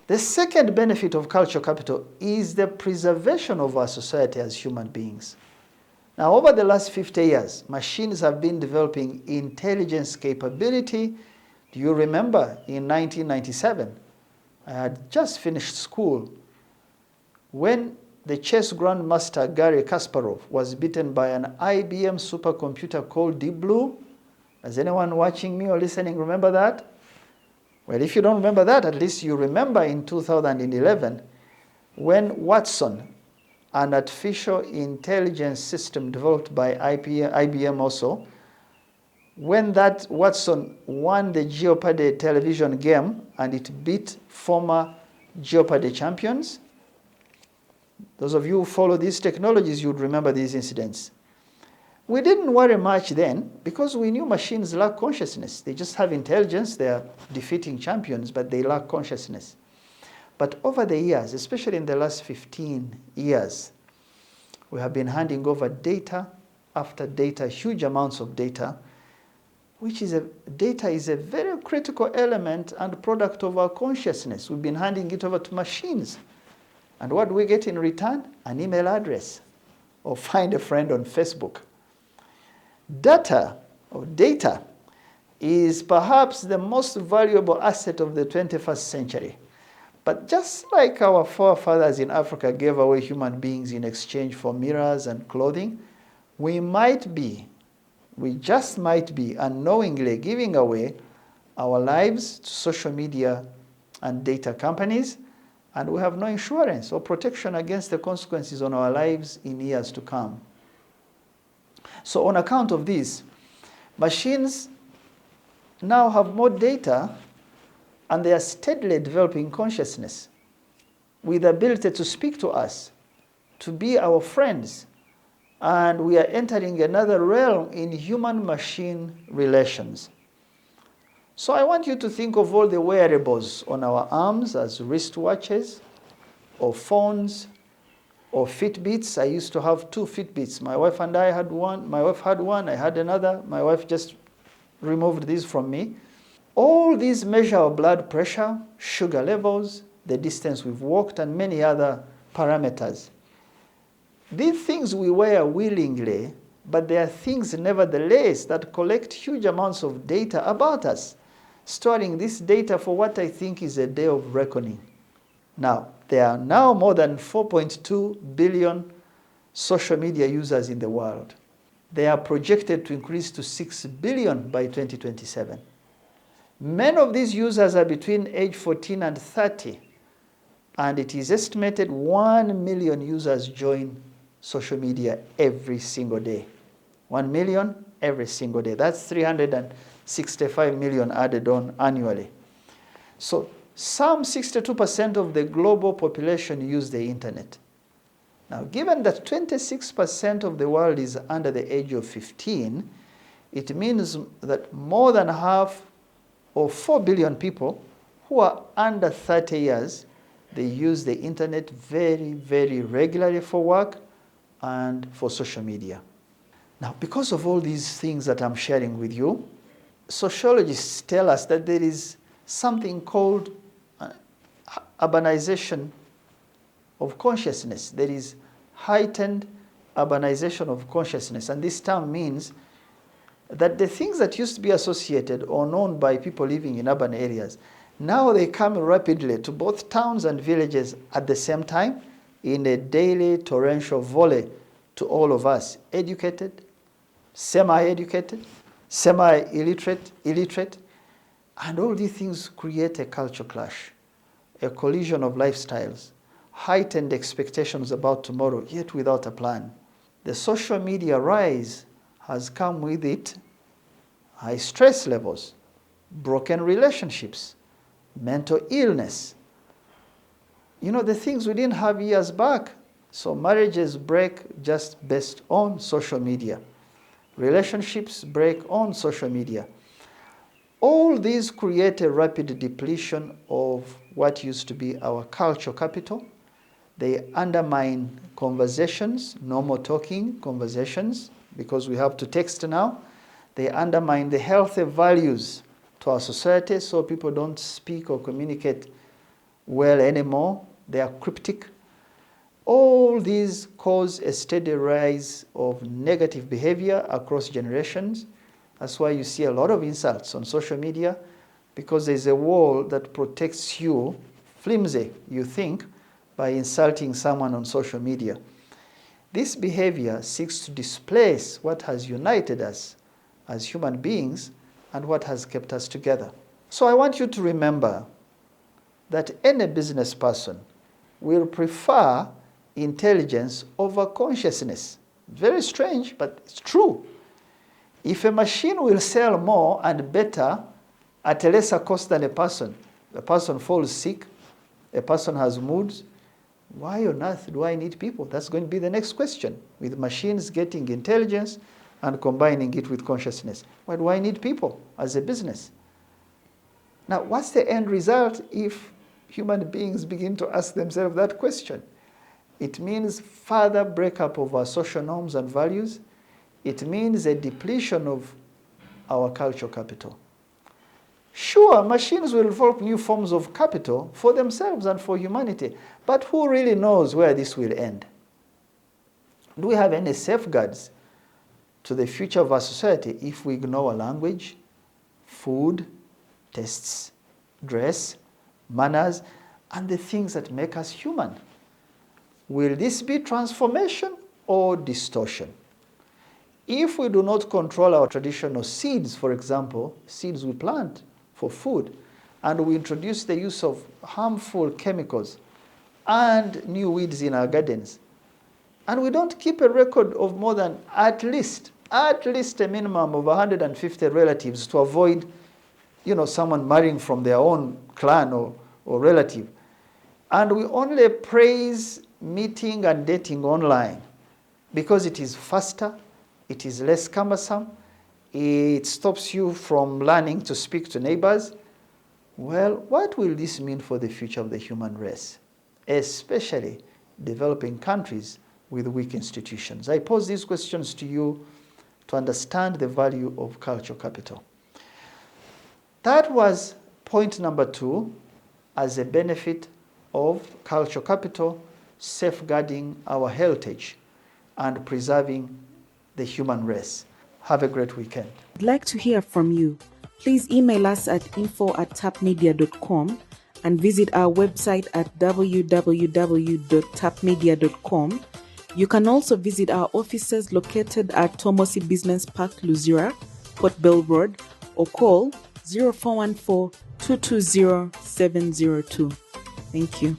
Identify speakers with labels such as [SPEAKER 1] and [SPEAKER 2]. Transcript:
[SPEAKER 1] The second benefit of cultural capital is the preservation of our society as human beings. Now, over the last 50 years, machines have been developing intelligence capability. Do you remember in 1997, I had just finished school when the chess grandmaster Garry Kasparov was beaten by an IBM supercomputer called Deep Blue. Does anyone watching me or listening remember that? Well, if you don't remember that, at least you remember in 2011 when Watson, an artificial intelligence system developed by IBM also, when that Watson won the Jeopardy television game and it beat former Jeopardy champions. Those of you who follow these technologies, you would remember these incidents. We didn't worry much then because we knew machines lack consciousness. They just have intelligence, they are defeating champions, but they lack consciousness. But over the years, especially in the last 15 years, we have been handing over data after data, huge amounts of data, data is a very critical element and product of our consciousness. We've been handing it over to machines. And what do we get in return? An email address or find a friend on Facebook. Data is perhaps the most valuable asset of the 21st century. But just like our forefathers in Africa gave away human beings in exchange for mirrors and clothing, we just might be unknowingly giving away our lives to social media and data companies, and we have no insurance or protection against the consequences on our lives in years to come. So on account of this, machines now have more data and they are steadily developing consciousness with the ability to speak to us, to be our friends, and we are entering another realm in human-machine relations. So I want you to think of all the wearables on our arms as wristwatches or phones or Fitbits. I used to have 2 Fitbits. My wife and I had one. My wife had one. I had another. My wife just removed these from me. All these measure our blood pressure, sugar levels, the distance we've walked, and many other parameters. These things we wear willingly, but they are things nevertheless that collect huge amounts of data about us, storing this data for what I think is a day of reckoning. Now, there are now more than 4.2 billion social media users in the world. They are projected to increase to 6 billion by 2027. Many of these users are between age 14 and 30, and it is estimated 1 million users join social media every single day. 1 million every single day. That's 365 million added on annually. So some 62% of the global population use the internet. Now, given that 26% of the world is under the age of 15, it means that more than half, or 4 billion people who are under 30 years, they use the internet very, very regularly for work and for social media. Now, because of all these things that I'm sharing with you, sociologists tell us that there is something called urbanization of consciousness. There is heightened urbanization of consciousness. And this term means that the things that used to be associated or known by people living in urban areas, now they come rapidly to both towns and villages at the same time in a daily torrential volley to all of us, educated, semi-educated, semi-illiterate, illiterate, and all these things create a culture clash, a collision of lifestyles, heightened expectations about tomorrow, yet without a plan. The social media rise has come with it high stress levels, broken relationships, mental illness. You know, the things we didn't have years back. So marriages break just based on social media. Relationships break on social media. All these create a rapid depletion of what used to be our cultural capital. They undermine conversations, normal talking conversations, because we have to text now. They undermine the healthy values to our society, so people don't speak or communicate well anymore. They are cryptic. All these cause a steady rise of negative behavior across generations. That's why you see a lot of insults on social media, because there's a wall that protects you, flimsy, you think, by insulting someone on social media. This behavior seeks to displace what has united us as human beings and what has kept us together. So I want you to remember that any business person will prefer intelligence over consciousness. Very strange, but it's true. If a machine will sell more and better at a lesser cost than a person falls sick, a person has moods, why on earth do I need people? That's going to be the next question. With machines getting intelligence and combining it with consciousness, why do I need people as a business? Now, what's the end result if human beings begin to ask themselves that question? It means further breakup of our social norms and values. It means a depletion of our cultural capital. Sure, machines will develop new forms of capital for themselves and for humanity, but who really knows where this will end? Do we have any safeguards to the future of our society if we ignore language, food, tastes, dress, manners, and the things that make us human? Will this be transformation or distortion? If we do not control our traditional seeds, for example, seeds we plant for food, and we introduce the use of harmful chemicals and new weeds in our gardens, and we don't keep a record of more than at least a minimum of 150 relatives to avoid, someone marrying from their own clan or relative, and we only praise meeting and dating online because it is faster, it is less cumbersome, it stops you from learning to speak to neighbors. Well, what will this mean for the future of the human race, especially developing countries with weak institutions? I pose these questions to you to understand the value of cultural capital. That was point number 2, as a benefit of cultural capital, safeguarding our heritage and preserving the human race. Have a great weekend.
[SPEAKER 2] I'd like to hear from you. Please email us at info@tapmedia.com and visit our website at www.tapmedia.com. You can also visit our offices located at Tomosi Business Park, Luzira, Port Bell Road, or call 0414 220 702. Thank you.